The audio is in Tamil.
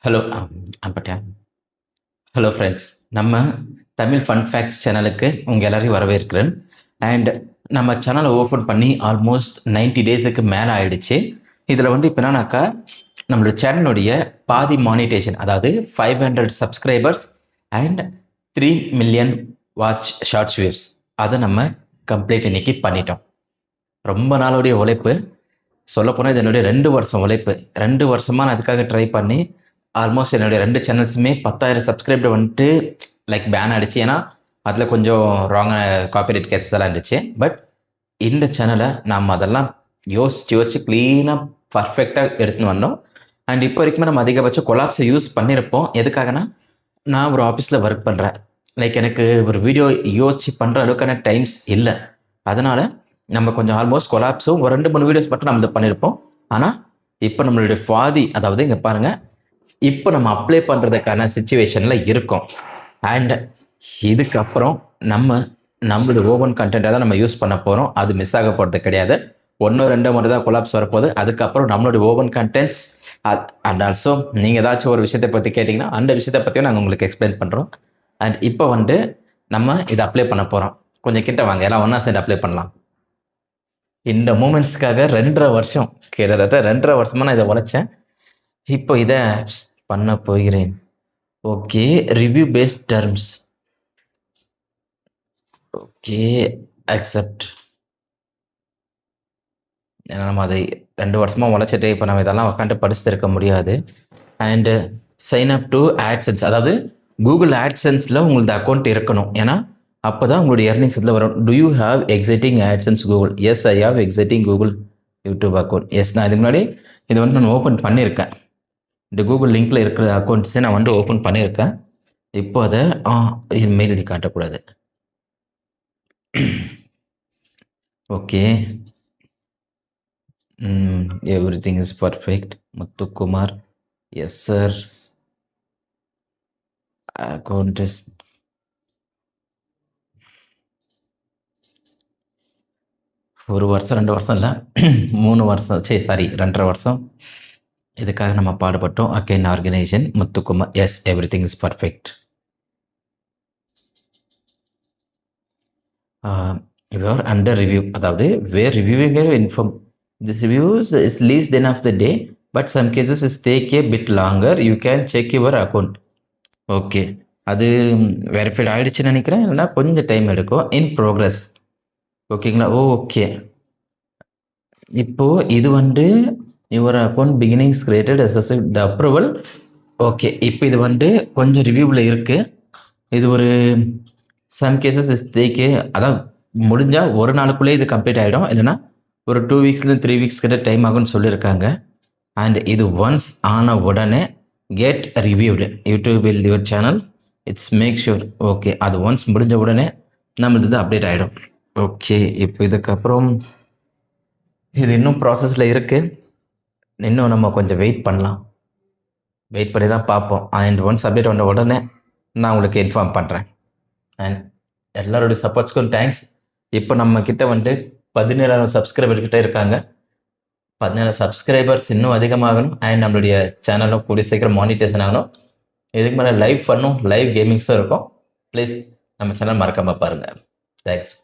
ஹலோ அம்பட்டியா. ஹலோ ஃப்ரெண்ட்ஸ், நம்ம தமிழ் ஃபன் ஃபேக்ட்ஸ் சேனலுக்கு உங்கள் எல்லாரையும் வரவேற்கிறேன். அண்ட் நம்ம சேனலை ஓப்பன் பண்ணி ஆல்மோஸ்ட் 90 டேஸுக்கு மேலே ஆயிடுச்சு. இதில் இப்போ என்னன்னாக்கா, நம்மளோட சேனலுடைய பாதி மானிட்டேஷன், அதாவது 500 subscribers and 3 million watch shorts views, அதை நம்ம கம்ப்ளீட் இன்னைக்கு பண்ணிட்டோம். ரொம்ப நாளுடைய உழைப்பு, சொல்லப்போனால் இது என்னுடைய 2 வருஷம் உழைப்பு. 2 வருஷமாக நான் அதுக்காக ட்ரை பண்ணி ஆல்மோஸ்ட் என்னுடைய 2 சேனல்ஸுமே 10,000 சப்ஸ்கிரைபர் வந்துட்டு பேன் ஆகிடுச்சு. ஏன்னா அதில் கொஞ்சம் ராங்கான காப்பிரைட் கேசஸ் எல்லாம் இருந்துச்சு. பட் இந்த சேனலை நம்ம அதெல்லாம் யோசித்து க்ளீனாக பர்ஃபெக்டாக எடுத்துன்னு வந்தோம். அண்ட் இப்போ வரைக்குமே நம்ம அதிகபட்சம் கொலாப்ஸை யூஸ் பண்ணியிருப்போம். எதுக்காகனா, நான் ஒரு ஆஃபீஸில் ஒர்க் பண்ணுறேன். எனக்கு ஒரு வீடியோ யோசித்து பண்ணுற அளவுக்கான டைம்ஸ் இல்லை. அதனால் நம்ம கொஞ்சம் ஆல்மோஸ்ட் கொலாப்ஸும் ஒரு 2-3 வீடியோஸ் மட்டும் நம்ம இதை பண்ணியிருப்போம். ஆனால் இப்போ நம்மளுடைய பாதி, அதாவது இங்கே பாருங்கள், இப்போ நம்ம அப்ளை பண்ணுறதுக்கான சுச்சுவேஷனில் இருக்கோம். அண்ட் இதுக்கப்புறம் நம்மளுடைய ஓவன் கண்டென்ட்டை தான் நம்ம யூஸ் பண்ண போகிறோம். அது மிஸ் ஆக போகிறது கிடையாது. 1-2 முறை தான் கொலாப்ஸ் வரப்போகுது. அதுக்கப்புறம் நம்மளுடைய ஓவன் கண்டென்ட்ஸ் அண்ட் ஆல்சோ நீங்கள் ஏதாச்சும் ஒரு விஷயத்தை பற்றி கேட்டிங்கன்னா அந்த விஷயத்தை பற்றியும் நாங்கள் உங்களுக்கு எக்ஸ்பிளைன் பண்ணுறோம். அண்ட் இப்போ நம்ம இதை அப்ளை பண்ண போகிறோம். கொஞ்சம் கிட்ட வாங்க, எல்லாம் ஒன்றா சேர்ந்து அப்ளை பண்ணலாம். இந்த மூமெண்ட்ஸ்க்காக 2.5 வருஷம், கிட்டத்தட்ட 2.5 வருஷமாக நான் இதை உழைச்சேன். இப்போ இதை பண்ண போகிறேன். Okay, review paste terms. Okay, accept. ஏன்னா நம்ம அதை 2 வருஷமாக உழைச்சிட்டு இப்போ நம்ம இதெல்லாம் உட்காந்து படிச்சுட்டு இருக்க முடியாது. அண்டு சைன் அப் டு ஆட்சன்ஸ், அதாவது கூகுள் ஆட்சன்ஸில் உங்களுக்கு அக்கௌண்ட் இருக்கணும். ஏன்னா அப்போ தான் உங்களுடைய எர்னிங்ஸ் இதில் வரும். டு யூ ஹாவ் எக்ஸிட்டிங் ஆட்சன்ஸ் Google? Yes, I have existing Google YouTube account. Yes, நான் இதுக்கு முன்னாடி இதை நான் ஓப்பன் பண்ணியிருக்கேன். இந்த கூகுள் லிங்க்கில் இருக்கிற அக்கௌண்ட்ஸை நான் ஓப்பன் பண்ணியிருக்கேன். இப்போ அதை மெயில் ஐடி காட்டக்கூடாது. Okay, every thing is perfect. Muthukumar, yes sir. Account is ஒரு வருஷம் 2 வருஷம் இல்லை 3 வருஷம், சாரி 2.5 வருஷம் இதுக்காக நம்ம பாடுபட்டோம். Again organisation Muthukumar, yes, everything is perfect. Your under review, அதாவது we're reviewing inform this reviews is less than of the day but some cases is take a bit longer. You can check your account. Okay, அது வெரிஃபைட் ஆகிடுச்சுன்னு நினைக்கிறேன். இல்லைனா கொஞ்சம் டைம் எடுக்கும். In progress. ஓகேங்களா? ஓகே, இப்போது இது your account beginnings created assess the approval. Okay, இப்போ இது கொஞ்சம் ரிவ்யூவில் இருக்குது. இது ஒரு சம் கேசஸ் இஸ் டேக்கு, அதான் முடிஞ்சால் ஒரு நாளுக்குள்ளே இது கம்ப்ளீட் ஆகிடும். இல்லைனா ஒரு 2 வீக்ஸ்லேருந்து 3 வீக்ஸ் கிட்ட டைம் ஆகும்னு சொல்லியிருக்காங்க. அண்ட் இது ஒன்ஸ் ஆன உடனே get reviewed YouTube will your channel it's make sure. Okay, அது ஒன்ஸ் முடிஞ்ச உடனே நம்மளுது அப்டேட் ஆகிடும். ஓகே, இப்போ இதுக்கப்புறம் இது இன்னும் ப்ராசஸில் இருக்குது. இன்னும் நம்ம கொஞ்சம் வெயிட் பண்ணலாம். வெயிட் பண்ணி தான் பார்ப்போம். அண்ட் ஒன்ஸ் அப்டேட் வந்த உடனே நான் உங்களுக்கு இன்ஃபார்ம் பண்ணுறேன். அண்ட் எல்லாரோடைய சப்போர்ட்ஸ்க்கும் தேங்க்ஸ். இப்போ நம்ம கிட்ட 17,000 சப்ஸ்கிரைபர் கிட்டே இருக்காங்க. 17,000 சப்ஸ்கிரைபர்ஸ் இன்னும் அதிகமாகணும். அண்ட் நம்மளுடைய சேனலும் கூடிய சீக்கிரம் மானிட்டேஷன் ஆகணும். இதுக்கு மேலே லைவ் ஃபன்னும் லைவ் கேமிங்ஸும் இருக்கும். ப்ளீஸ் நம்ம சேனல் மறக்காமல் பாருங்கள். தேங்க்ஸ்.